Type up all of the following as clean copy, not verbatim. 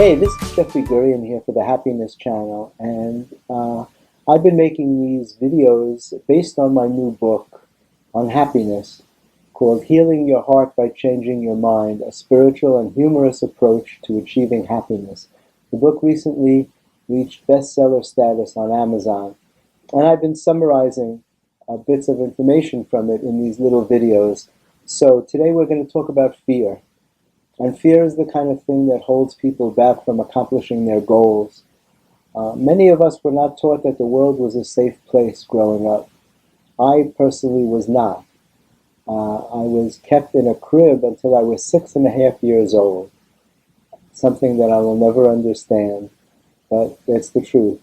Hey, this is Gurian here for the Happiness Channel, and I've been making these videos based on my new book on happiness called Healing Your Heart by Changing Your Mind, a spiritual and humorous approach to achieving happiness. The book recently reached bestseller status on Amazon, and I've been summarizing bits of information from it in these little videos. So today we're going to talk about fear. And fear is the kind of thing that holds people back from accomplishing their goals. Many of us were not taught that the world was a safe place growing up. I personally was not. I was kept in a crib until I was 6.5 years old. Something that I will never understand, but it's the truth.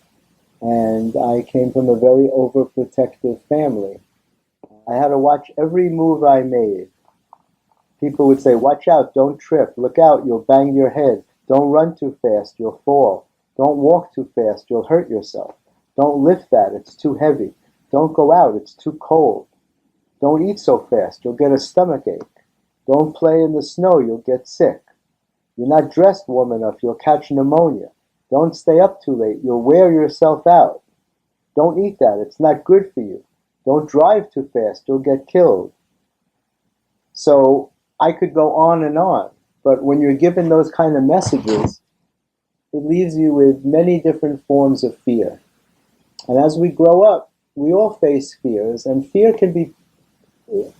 And I came from a very overprotective family. I had to watch every move I made. People would say, watch out, don't trip, look out, you'll bang your head, don't run too fast, you'll fall, don't walk too fast, you'll hurt yourself, don't lift that, it's too heavy, don't go out, it's too cold, don't eat so fast, you'll get a stomachache, don't play in the snow, you'll get sick, you're not dressed warm enough, you'll catch pneumonia, don't stay up too late, you'll wear yourself out, don't eat that, it's not good for you, don't drive too fast, you'll get killed. So I could go on, but when you're given those kind of messages, it leaves you with many different forms of fear. And as we grow up, we all face fears, and fear can be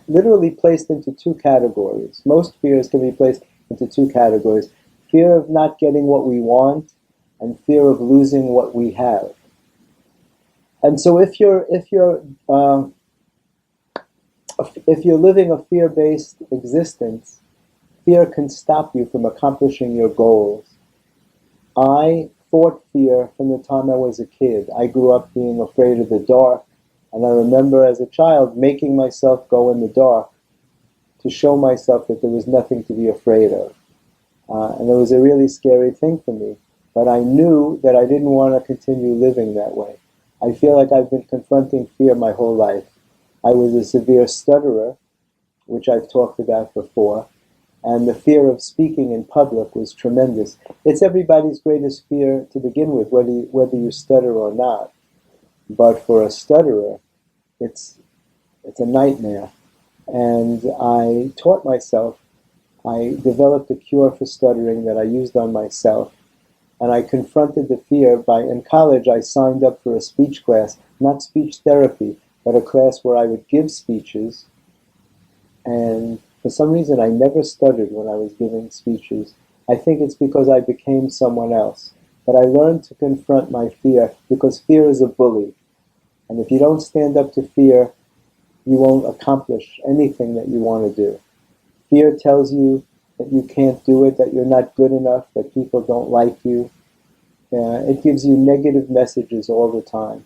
literally placed into two categories. Most fears can be placed into two categories: fear of not getting what we want, and fear of losing what we have. And so if you're living a fear-based existence, fear can stop you from accomplishing your goals. I fought fear from the time I was a kid. I grew up being afraid of the dark, and I remember as a child making myself go in the dark to show myself that there was nothing to be afraid of. And it was a really scary thing for me, but I knew that I didn't want to continue living that way. I feel like I've been confronting fear my whole life. I was a severe stutterer, which I've talked about before, and the fear of speaking in public was tremendous. It's everybody's greatest fear to begin with, whether you stutter or not. But for a stutterer, it's a nightmare. And I taught myself, I developed a cure for stuttering that I used on myself, and I confronted the fear in college I signed up for a speech class, not speech therapy, but a class where I would give speeches, and for some reason I never stuttered when I was giving speeches. I think it's because I became someone else. But I learned to confront my fear, because fear is a bully. And if you don't stand up to fear, you won't accomplish anything that you want to do. Fear tells you that you can't do it, that you're not good enough, that people don't like you. It gives you negative messages all the time.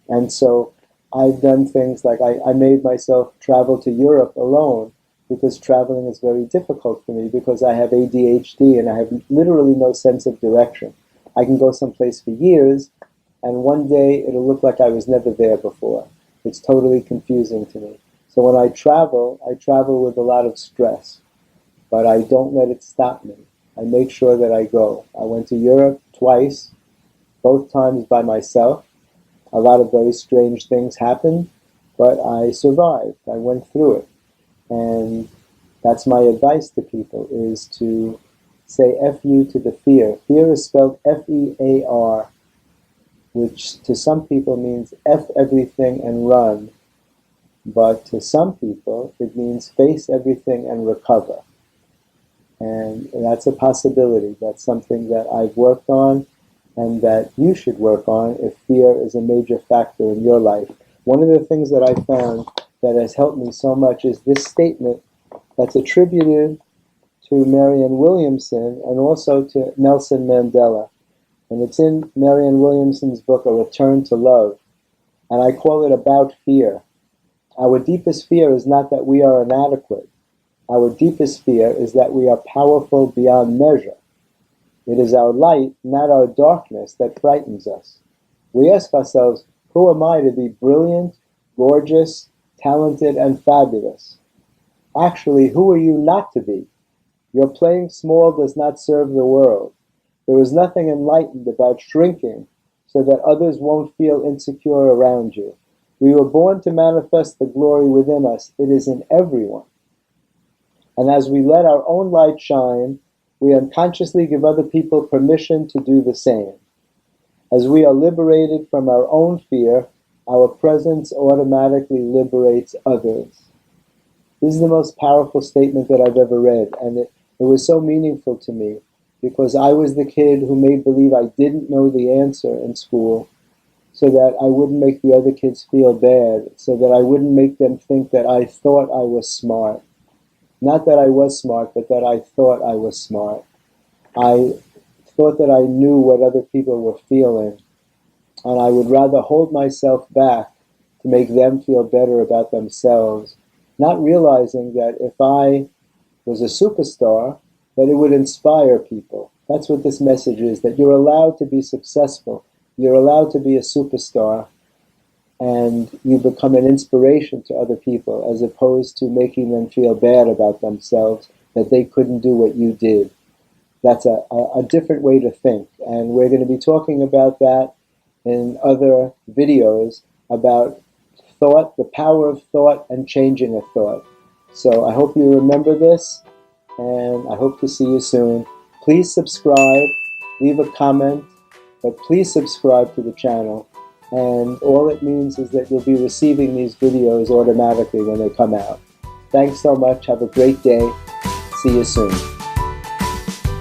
And so I've done things like I made myself travel to Europe alone, because traveling is very difficult for me, because I have ADHD and I have literally no sense of direction. I can go someplace for years, and one day it'll look like I was never there before. It's totally confusing to me. So when I travel with a lot of stress, but I don't let it stop me. I make sure that I go. I went to Europe twice, both times by myself. A lot of very strange things happened, but I survived. I went through it. And that's my advice to people, is to say F you to the fear. Fear is spelled F-E-A-R, which to some people means F everything and run. But to some people, it means face everything and recover. And that's a possibility. That's something that I've worked on, and that you should work on if fear is a major factor in your life. One of the things that I found that has helped me so much is this statement that's attributed to Marianne Williamson and also to Nelson Mandela. And it's in Marianne Williamson's book, A Return to Love. And I call it About Fear. Our deepest fear is not that we are inadequate. Our deepest fear is that we are powerful beyond measure. It is our light, not our darkness, that frightens us. We ask ourselves, who am I to be brilliant, gorgeous, talented, and fabulous? Actually, who are you not to be? Your playing small does not serve the world. There is nothing enlightened about shrinking so that others won't feel insecure around you. We were born to manifest the glory within us. It is in everyone. And as we let our own light shine, we unconsciously give other people permission to do the same. As we are liberated from our own fear, our presence automatically liberates others. This is the most powerful statement that I've ever read, and it was so meaningful to me because I was the kid who made believe I didn't know the answer in school so that I wouldn't make the other kids feel bad, so that I wouldn't make them think that I thought I was smart. Not that I was smart, but that I thought I was smart. I thought that I knew what other people were feeling, and I would rather hold myself back to make them feel better about themselves, not realizing that if I was a superstar, that it would inspire people. That's what this message is, that you're allowed to be successful. You're allowed to be a superstar, and you become an inspiration to other people as opposed to making them feel bad about themselves, that they couldn't do what you did. That's a different way to think, and we're going to be talking about that in other videos about thought, the power of thought, and changing a thought. So I hope you remember this, and I hope to see you soon. Please subscribe, leave a comment, but please subscribe to the channel. And all it means is that you'll be receiving these videos automatically when they come out. Thanks so much. Have a great day. See you soon.